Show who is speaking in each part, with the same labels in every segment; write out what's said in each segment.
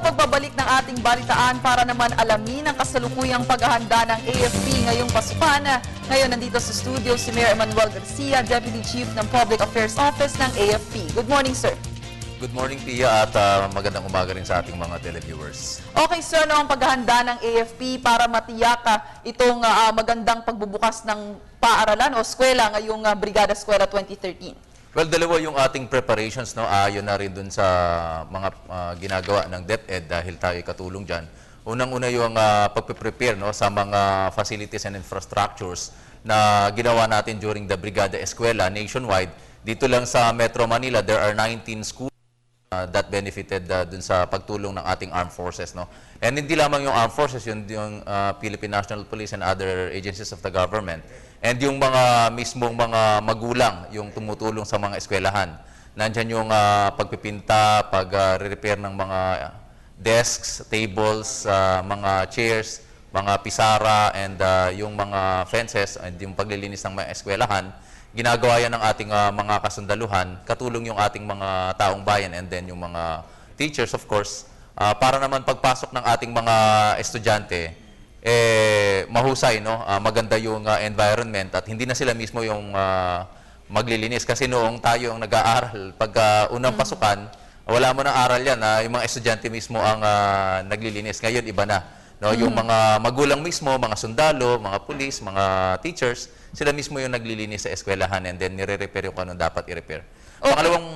Speaker 1: pagbabalik ng ating balitaan para naman alamin ang kasalukuyang paghahanda ng AFP ngayong pasukan. Ngayon nandito sa studio si Mayor Emmanuel Garcia, Deputy Chief ng Public Affairs Office ng AFP. Good morning, sir.
Speaker 2: Good morning, Pia, at magandang umaga rin sa ating mga televiewers.
Speaker 1: Okay, sir, ano ang paghahanda ng AFP para matiyak itong magandang pagbubukas ng paaralan o eskwela ngayong Brigada Eskwela 2013?
Speaker 2: Well, dalawa yung ating preparations, no? Ayon na rin dun sa mga ginagawa ng DepEd dahil tayo katulong dyan. Unang-una yung pagpe-prepare, no, sa mga facilities and infrastructures na ginawa natin during the Brigada Eskwela nationwide. Dito lang sa Metro Manila, there are 19 schools that benefited dun sa pagtulong ng ating armed forces, no? And hindi lamang yung armed forces, yung Philippine National Police and other agencies of the government. And yung mga mismong mga magulang, yung tumutulong sa mga eskwelahan. Nandyan yung pagpipinta, pag-repair ng mga desks, tables, mga chairs, mga pisara, and yung mga fences, and yung paglilinis ng mga eskwelahan. Ginagawa yan ng ating mga kasundaluhan, katulong yung ating mga taong bayan, and then yung mga teachers, of course, para naman pagpasok ng ating mga estudyante, mahusay, no? Maganda yung environment at hindi na sila mismo yung maglilinis. Kasi noong tayo ang nag-aaral, pag unang pasukan, wala mo ng aral yan, yung mga estudyante mismo ang naglilinis. Ngayon, iba na. No? Yung mga magulang mismo, mga sundalo, mga pulis, mga teachers, sila mismo yung naglilinis sa eskwelahan and then nire-repair yung kung anong dapat i-repair. Okay. Pangalawang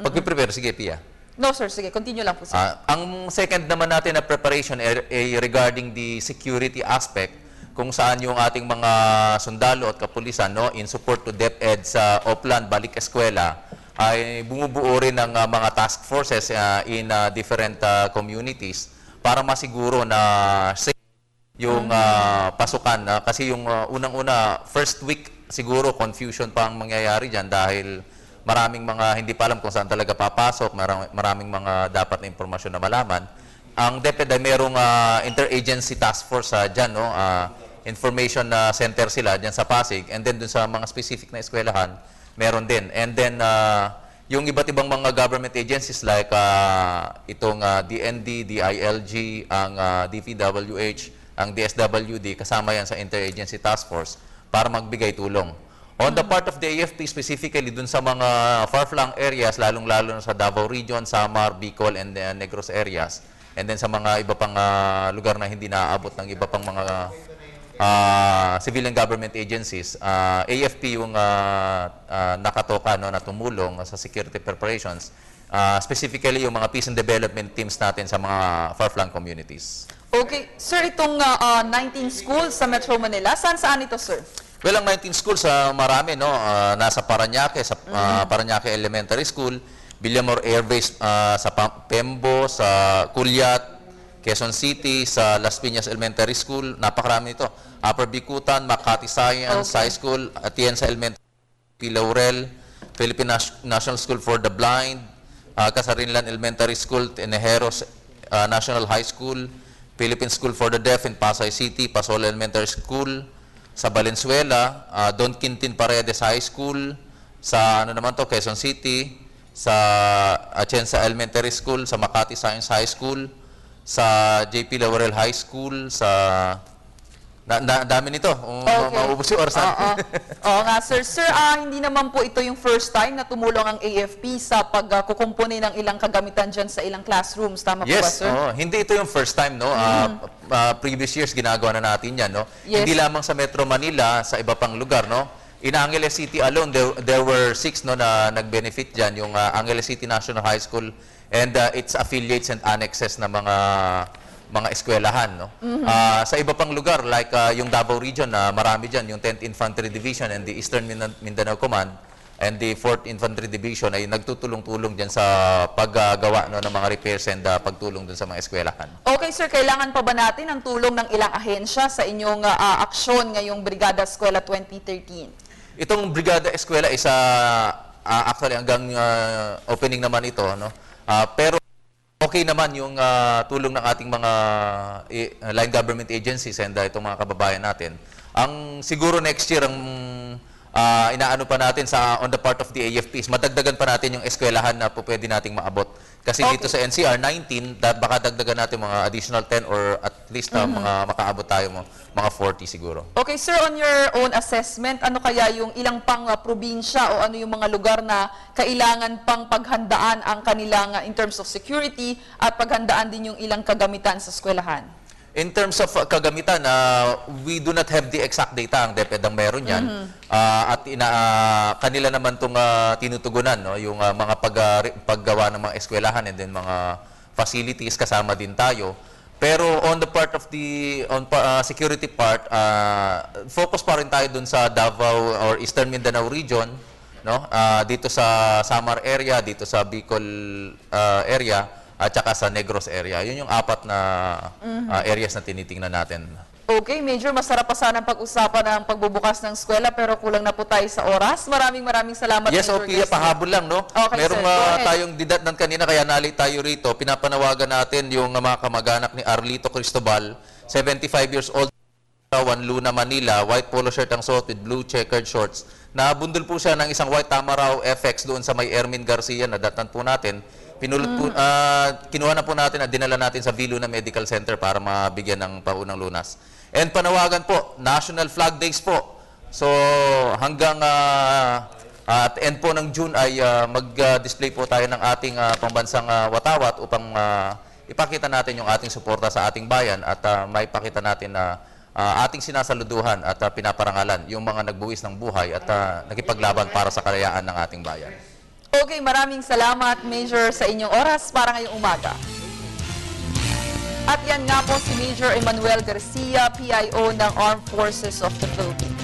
Speaker 2: pag-prepare, sige, Pia.
Speaker 1: No, sir. Sige, continue lang po, sir.
Speaker 2: Ang second naman natin na preparation ay regarding the security aspect, kung saan yung ating mga sundalo at kapulisan, no, in support to DepEd sa Oplan, Balik Eskwela, ay bumubuo rin ng mga task forces in different communities para masiguro na safe yung pasukan. Kasi yung unang-una, first week siguro confusion pa ang mangyayari dyan dahil maraming mga hindi pa alam kung saan talaga papasok, maraming mga dapat na impormasyon na malaman. Ang DepEd ay merong interagency task force dyan, no? Information center sila dyan sa Pasig, and then dun sa mga specific na eskwelahan, meron din. And then, yung iba't ibang mga government agencies like itong DND, DILG, ang DPWH, ang DSWD, kasama yan sa interagency task force para magbigay tulong. On the part of the AFP, specifically dun sa mga far-flung areas, lalong-lalo sa Davao Region, Samar, Bicol, and Negros areas, and then sa mga iba pang lugar na hindi naaabot ng iba pang mga civilian government agencies, AFP yung nakatoka, no, na tumulong sa security preparations, specifically yung mga peace and development teams natin sa mga far-flung communities.
Speaker 1: Okay. Sir, itong 19 schools sa Metro Manila, saan ito, sir?
Speaker 2: Well, ang 19 schools, marami, no? Nasa Parañaque, sa Parañaque Elementary School, Villamor Air Base sa Pembo, sa Culiat, Quezon City, sa Las Piñas Elementary School, napakarami nito. Upper Bicutan, Makati Science High School, Atienza Elementary, Laurel, Philippine National School for the Blind, Casarinlan Elementary School, Tenejeros National High School, Philippine School for the Deaf in Pasay City, Pasola Elementary School, sa Valenzuela, Don Quintin Paredes High School, sa ano naman to, Quezon City, sa Atienza Elementary School, sa Makati Science High School, sa JP Laurel High School, sa dami nito. Maubos yung oras natin.
Speaker 1: Oo nga, sir. Sir, hindi naman po ito yung first time na tumulong ang AFP sa pagkukumpuni ng ilang kagamitan dyan sa ilang classrooms. Tama po ba, sir?
Speaker 2: Yes, hindi ito yung first time, no? Previous years, ginagawa na natin yan, no?
Speaker 1: Yes.
Speaker 2: Hindi lamang sa Metro Manila, sa iba pang lugar, no? In Angeles City alone, there were 6, no, na nag-benefit dyan, yung Angeles City National High School and its affiliates and annexes na mga eskwelahan, no? Sa iba pang lugar, like yung Davao Region, marami dyan, yung 10th Infantry Division and the Eastern Mindanao Command and the 4th Infantry Division ay nagtutulong-tulong dyan sa paggawa, no, ng mga repairs and pagtulong dun sa mga eskwelahan.
Speaker 1: Okay, sir. Kailangan pa ba natin ang tulong ng ilang ahensya sa inyong aksyon ngayong Brigada Eskwela 2013?
Speaker 2: Itong Brigada Eskwela is actually hanggang opening naman ito, no? Pero okay naman yung tulong ng ating mga line government agencies and itong mga kababayan natin. Ang siguro next year, ang inaano pa natin on the part of the AFPs, madagdagan pa natin yung eskwelahan na po pwede nating maabot. Kasi dito sa NCR, 19, baka dagdagan natin mga additional 10 or at least mga makaabot tayo mga 40 siguro.
Speaker 1: Okay, sir, on your own assessment, ano kaya yung ilang pang probinsya o ano yung mga lugar na kailangan pang paghandaan ang kanilang in terms of security at paghandaan din yung ilang kagamitan sa eskwelahan?
Speaker 2: In terms of kagamitan, we do not have the exact data. Ang DepEd ang meron yan. At kanila naman itong tinutugunan, no? Yung mga paggawa ng mga eskwelahan and then mga facilities, kasama din tayo. Pero on the part of the security part, focus pa rin tayo dun sa Davao or Eastern Mindanao region, no? Dito sa Samar area, dito sa Bicol area, at saka sa Negros area. Yun yung apat na areas na tinitingnan natin.
Speaker 1: Okay, Major, masarap pa sana pag-usapan ang pagbubukas ng eskwela pero kulang na po tayo sa oras. Maraming salamat,
Speaker 2: Yes,
Speaker 1: Major
Speaker 2: Pia,
Speaker 1: Garcia.
Speaker 2: pahabol lang, no?
Speaker 1: Okay,
Speaker 2: Merong
Speaker 1: sir. Go ahead.
Speaker 2: tayong didatnan kanina, kaya nali tayo rito. Pinapanawagan natin yung mga kamag-anak ni Arlito Cristobal, 75 years old, Luna, Manila, white polo shirt ang suot with blue checkered shorts. Nabundol po siya ng isang white Tamaraw FX doon sa may Ermin Garcia, nadatnan po natin. Kinuha na po natin at dinala natin sa Viluna Medical Center para mabigyan ng paunang lunas. And panawagan po, National Flag Days po. So hanggang at end po ng June ay mag-display po tayo ng ating pambansang watawat upang ipakita natin yung ating suporta sa ating bayan at maipakita natin na ating sinasaluduhan at pinaparangalan yung mga nagbuwis ng buhay at nakipaglaban para sa kalayaan ng ating bayan.
Speaker 1: Okay, maraming salamat, Major, sa inyong oras para ngayong umaga. At yan nga po si Major Emmanuel Garcia, PIO ng Armed Forces of the Philippines.